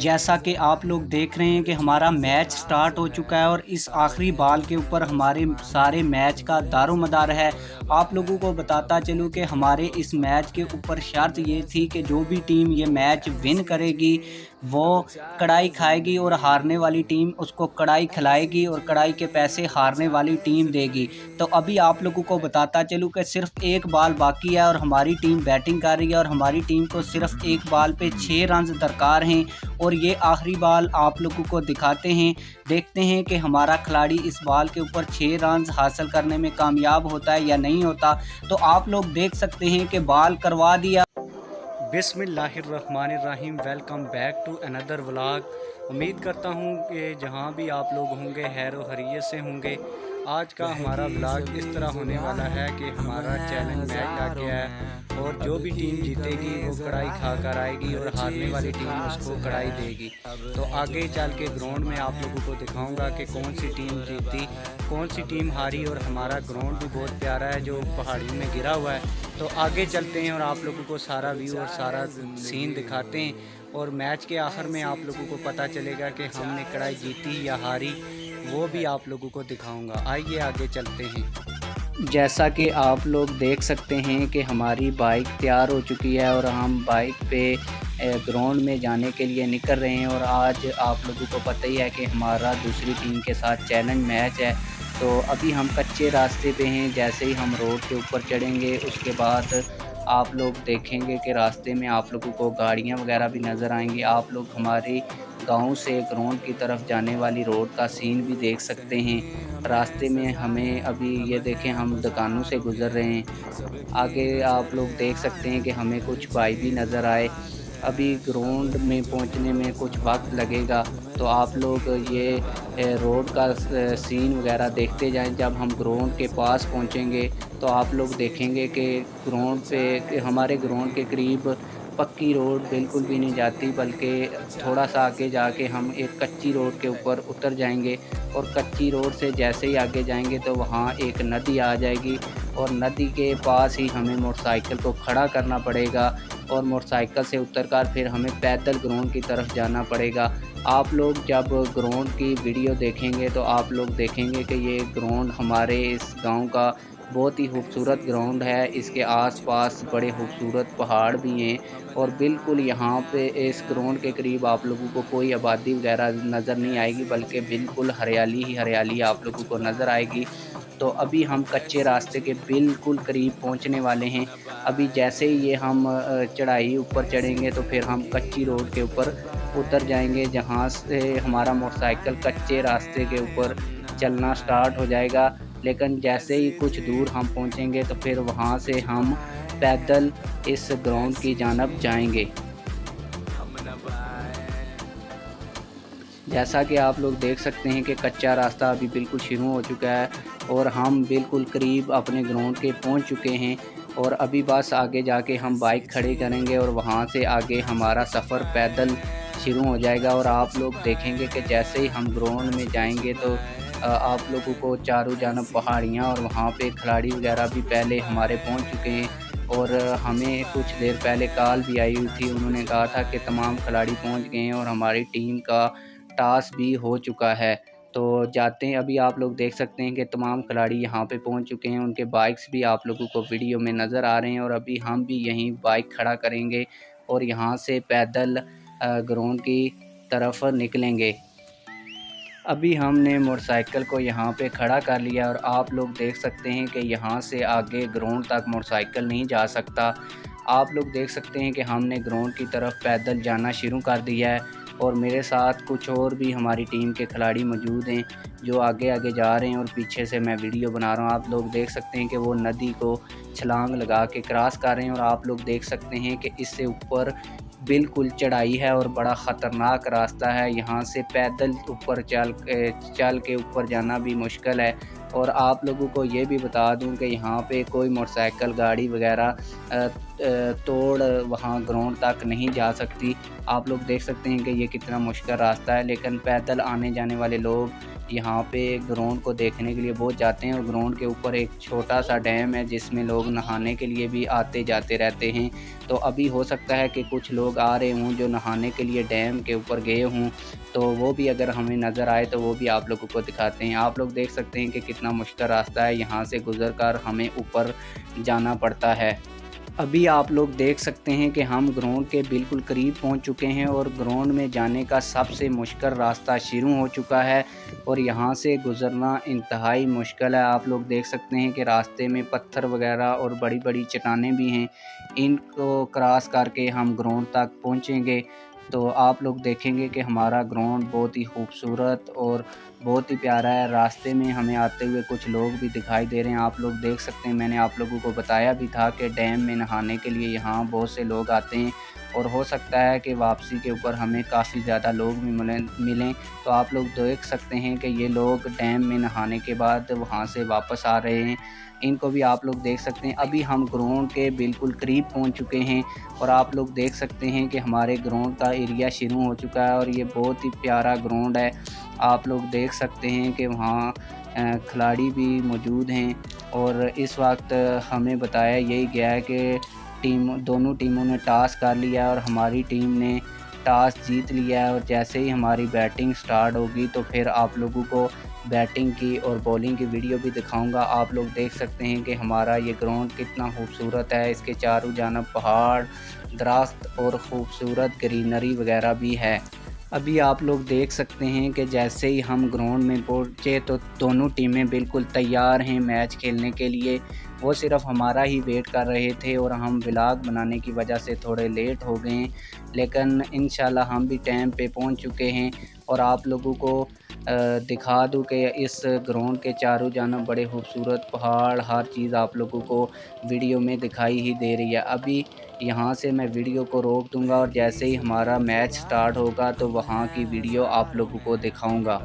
जैसा कि आप लोग देख रहे हैं कि हमारा मैच स्टार्ट हो चुका है और इस आखिरी बॉल के ऊपर हमारे सारे मैच का दारोमदार है। आप लोगों को बताता चलूँ कि हमारे इस मैच के ऊपर शर्त ये थी कि जो भी टीम ये मैच विन करेगी वो कड़ाई खाएगी और हारने वाली टीम उसको कड़ाई खिलाएगी और कड़ाई के पैसे हारने वाली टीम देगी। तो अभी आप लोगों को बताता चलूँ कि सिर्फ एक बॉल बाकी है और हमारी टीम बैटिंग कर रही है और हमारी टीम को सिर्फ एक बॉल पे 6 रन दरकार हैं और ये आखिरी बॉल आप लोगों को दिखाते हैं। देखते हैं कि हमारा खिलाड़ी इस बॉल के ऊपर 6 रन हासिल करने में कामयाब होता है या नहीं होता। तो आप लोग देख सकते हैं कि बॉल करवा दिया। बिस्मिल्लाहिर्रहमानिर्रहीम। Welcome back to another vlog. उम्मीद करता हूँ कि जहाँ भी आप लोग होंगे खैर व खैरियत से होंगे। आज का हमारा व्लॉग इस तरह होने वाला है कि हमारा चैलेंज मैच आ गया है और जो भी टीम जीतेगी वो कढ़ाई खा कर आएगी और हारने वाली टीम उसको कढ़ाई देगी। तो आगे चल के ग्राउंड में आप लोगों को दिखाऊंगा कि कौन सी टीम जीती, कौन सी टीम हारी। और हमारा ग्राउंड भी बहुत प्यारा है जो पहाड़ी में गिरा हुआ है। तो आगे चलते हैं और आप लोगों को सारा व्यू और सारा सीन दिखाते हैं और मैच के आखिर में आप लोगों को पता चलेगा कि हमने कढ़ाई जीती या हारी, वो भी आप लोगों को दिखाऊंगा। आइए आगे चलते हैं। जैसा कि आप लोग देख सकते हैं कि हमारी बाइक तैयार हो चुकी है और हम बाइक पे ग्राउंड में जाने के लिए निकल रहे हैं। और आज आप लोगों को पता ही है कि हमारा दूसरी टीम के साथ चैलेंज मैच है। तो अभी हम कच्चे रास्ते पे हैं। जैसे ही हम रोड के ऊपर चढ़ेंगे उसके बाद आप लोग देखेंगे कि रास्ते में आप लोगों को गाड़ियाँ वगैरह भी नज़र आएंगी। आप लोग हमारे गांव से ग्राउंड की तरफ जाने वाली रोड का सीन भी देख सकते हैं। रास्ते में हमें अभी ये देखें हम दुकानों से गुज़र रहे हैं। आगे आप लोग देख सकते हैं कि हमें कुछ भाई भी नज़र आए। अभी ग्राउंड में पहुंचने में कुछ वक्त लगेगा। तो आप लोग ये रोड का सीन वगैरह देखते जाएं। जब हम ग्राउंड के पास पहुंचेंगे तो आप लोग देखेंगे कि ग्राउंड पे हमारे ग्राउंड के करीब पक्की रोड बिल्कुल भी नहीं जाती, बल्कि थोड़ा सा आगे जाके हम एक कच्ची रोड के ऊपर उतर जाएंगे। और कच्ची रोड से जैसे ही आगे जाएंगे तो वहाँ एक नदी आ जाएगी और नदी के पास ही हमें मोटरसाइकिल को खड़ा करना पड़ेगा और मोटरसाइकिल से उतरकर फिर हमें पैदल ग्राउंड की तरफ जाना पड़ेगा। आप लोग जब ग्राउंड की वीडियो देखेंगे तो आप लोग देखेंगे कि ये ग्राउंड हमारे इस गांव का बहुत ही खूबसूरत ग्राउंड है। इसके आसपास बड़े खूबसूरत पहाड़ भी हैं और बिल्कुल यहाँ पे इस ग्राउंड के करीब आप लोगों को कोई आबादी वगैरह नज़र नहीं आएगी, बल्कि बिल्कुल हरियाली ही हरियाली आप लोगों को नज़र आएगी। तो अभी हम कच्चे रास्ते के बिल्कुल करीब पहुँचने वाले हैं। अभी जैसे ही ये हम चढ़ाई ऊपर चढ़ेंगे तो फिर हम कच्ची रोड के ऊपर उतर जाएंगे, जहाँ से हमारा मोटरसाइकिल कच्चे रास्ते के ऊपर चलना स्टार्ट हो जाएगा। लेकिन जैसे ही कुछ दूर हम पहुँचेंगे तो फिर वहाँ से हम पैदल इस ग्राउंड की जानब जाएंगे। जैसा कि आप लोग देख सकते हैं कि कच्चा रास्ता अभी बिल्कुल शुरू हो चुका है और हम बिल्कुल करीब अपने ग्राउंड के पहुंच चुके हैं। और अभी बस आगे जाके हम बाइक खड़ी करेंगे और वहां से आगे हमारा सफ़र पैदल शुरू हो जाएगा। और आप लोग देखेंगे कि जैसे ही हम ग्राउंड में जाएंगे तो आप लोगों को चारों जानब पहाड़ियाँ और वहाँ पे खिलाड़ी वगैरह भी पहले हमारे पहुँच चुके हैं। और हमें कुछ देर पहले कॉल भी आई हुई थी, उन्होंने कहा था कि तमाम खिलाड़ी पहुँच गए हैं और हमारी टीम का टास्क भी हो चुका है। तो जाते हैं। अभी आप लोग देख सकते हैं कि तमाम खिलाड़ी यहाँ पे पहुँच चुके हैं। उनके बाइक्स भी आप लोगों को वीडियो में नज़र आ रहे हैं और अभी हम भी यहीं बाइक खड़ा करेंगे और यहाँ से पैदल ग्राउंड की तरफ निकलेंगे। अभी हमने मोटरसाइकिल को यहाँ पे खड़ा कर लिया और आप लोग देख सकते हैं कि यहाँ से आगे ग्राउंड तक मोटरसाइकिल नहीं जा सकता। आप लोग देख सकते हैं कि हमने ग्राउंड की तरफ पैदल जाना शुरू कर दिया है और मेरे साथ कुछ और भी हमारी टीम के खिलाड़ी मौजूद हैं जो आगे आगे जा रहे हैं और पीछे से मैं वीडियो बना रहा हूँ। आप लोग देख सकते हैं कि वो नदी को छलांग लगा के क्रॉस कर रहे हैं और आप लोग देख सकते हैं कि इससे ऊपर बिल्कुल चढ़ाई है और बड़ा ख़तरनाक रास्ता है। यहाँ से पैदल ऊपर चल के ऊपर जाना भी मुश्किल है। और आप लोगों को ये भी बता दूं कि यहाँ पे कोई मोटरसाइकिल गाड़ी वगैरह तोड़ वहाँ ग्राउंड तक नहीं जा सकती। आप लोग देख सकते हैं कि ये कितना मुश्किल रास्ता है, लेकिन पैदल आने जाने वाले लोग यहाँ पे ग्राउंड को देखने के लिए बहुत जाते हैं। और ग्राउंड के ऊपर एक छोटा सा डैम है जिसमें लोग नहाने के लिए भी आते जाते रहते हैं। तो अभी हो सकता है कि कुछ लोग आ रहे हों जो नहाने के लिए डैम के ऊपर गए हों, तो वो भी अगर हमें नज़र आए तो वो भी आप लोगों को दिखाते हैं। आप लोग देख सकते हैं कि कितना मुश्किल रास्ता है, यहाँ से गुज़र कर हमें ऊपर जाना पड़ता है। अभी आप लोग देख सकते हैं कि हम ग्राउंड के बिल्कुल करीब पहुंच चुके हैं और ग्राउंड में जाने का सबसे मुश्किल रास्ता शुरू हो चुका है और यहां से गुज़रना इंतहाई मुश्किल है। आप लोग देख सकते हैं कि रास्ते में पत्थर वगैरह और बड़ी बड़ी चट्टानें भी हैं, इनको क्रॉस करके हम ग्राउंड तक पहुंचेंगे। तो आप लोग देखेंगे कि हमारा ग्राउंड बहुत ही खूबसूरत और बहुत ही प्यारा है। रास्ते में हमें आते हुए कुछ लोग भी दिखाई दे रहे हैं, आप लोग देख सकते हैं। मैंने आप लोगों को बताया भी था कि डैम में नहाने के लिए यहाँ बहुत से लोग आते हैं और हो सकता है कि वापसी के ऊपर हमें काफ़ी ज़्यादा लोग भी मिलें। तो आप लोग देख सकते हैं कि ये लोग डैम में नहाने के बाद वहाँ से वापस आ रहे हैं, इनको भी आप लोग देख सकते हैं। अभी हम ग्राउंड के बिल्कुल करीब पहुंच चुके हैं और आप लोग देख सकते हैं कि हमारे ग्राउंड का एरिया शुरू हो चुका है और ये बहुत ही प्यारा ग्राउंड है। आप लोग देख सकते हैं कि वहाँ खिलाड़ी भी मौजूद हैं और इस वक्त हमें बताया यही गया है कि दोनों टीमों ने टॉस कर लिया है और हमारी टीम ने टॉस जीत लिया है। और जैसे ही हमारी बैटिंग स्टार्ट होगी तो फिर आप लोगों को बैटिंग की और बॉलिंग की वीडियो भी दिखाऊंगा। आप लोग देख सकते हैं कि हमारा ये ग्राउंड कितना खूबसूरत है, इसके चारों जानब पहाड़, दरख्त और ख़ूबसूरत ग्रीनरी वगैरह भी है। अभी आप लोग देख सकते हैं कि जैसे ही हम ग्राउंड में पहुंचे तो दोनों टीमें बिल्कुल तैयार हैं मैच खेलने के लिए। वो सिर्फ हमारा ही वेट कर रहे थे और हम व्लॉग बनाने की वजह से थोड़े लेट हो गए, लेकिन इंशाल्लाह हम भी टाइम पे पहुंच चुके हैं। और आप लोगों को दिखा दूं कि इस ग्राउंड के चारों जानब बड़े खूबसूरत पहाड़, हर चीज़ आप लोगों को वीडियो में दिखाई ही दे रही है। अभी यहाँ से मैं वीडियो को रोक दूंगा और जैसे ही हमारा मैच स्टार्ट होगा तो वहाँ की वीडियो आप लोगों को दिखाऊंगा।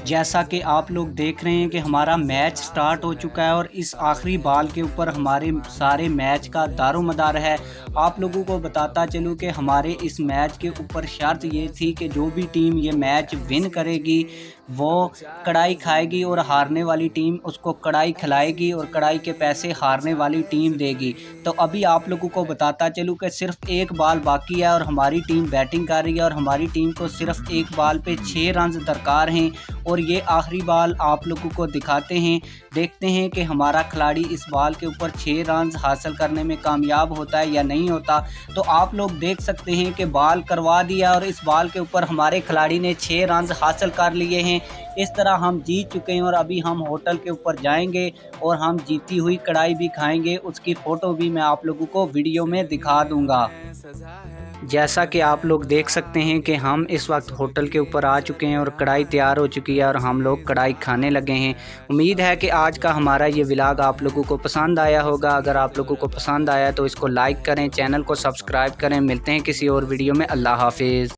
जैसा कि आप लोग देख रहे हैं कि हमारा मैच स्टार्ट हो चुका है और इस आखिरी बॉल के ऊपर हमारे सारे मैच का दारोमदार है। आप लोगों को बताता चलूँ कि हमारे इस मैच के ऊपर शर्त ये थी कि जो भी टीम ये मैच विन करेगी वो कड़ाई खाएगी और हारने वाली टीम उसको कड़ाई खिलाएगी और कड़ाई के पैसे हारने वाली टीम देगी। तो अभी आप लोगों को बताता चलूँ कि सिर्फ एक बॉल बाकी है और हमारी टीम बैटिंग कर रही है और हमारी टीम को सिर्फ एक बॉल पे 6 रन दरकार हैं और ये आखिरी बॉल आप लोगों को दिखाते हैं। देखते हैं कि हमारा खिलाड़ी इस बॉल के ऊपर 6 रन हासिल करने में कामयाब होता है या नहीं होता। तो आप लोग देख सकते हैं कि बॉल करवा दिया और इस बॉल के ऊपर हमारे खिलाड़ी ने 6 रन हासिल कर लिए हैं। इस तरह हम जीत चुके हैं और अभी हम होटल के ऊपर जाएंगे और हम जीती हुई कढ़ाई भी खाएंगे, उसकी फ़ोटो भी मैं आप लोगों को वीडियो में दिखा दूंगा। जैसा कि आप लोग देख सकते हैं कि हम इस वक्त होटल के ऊपर आ चुके हैं और कढ़ाई तैयार हो चुकी है और हम लोग कढ़ाई खाने लगे हैं। उम्मीद है कि आज का हमारा ये व्लॉग आप लोगों को पसंद आया होगा। अगर आप लोगों को पसंद आया तो इसको लाइक करें, चैनल को सब्सक्राइब करें। मिलते हैं किसी और वीडियो में। अल्लाह हाफिज़।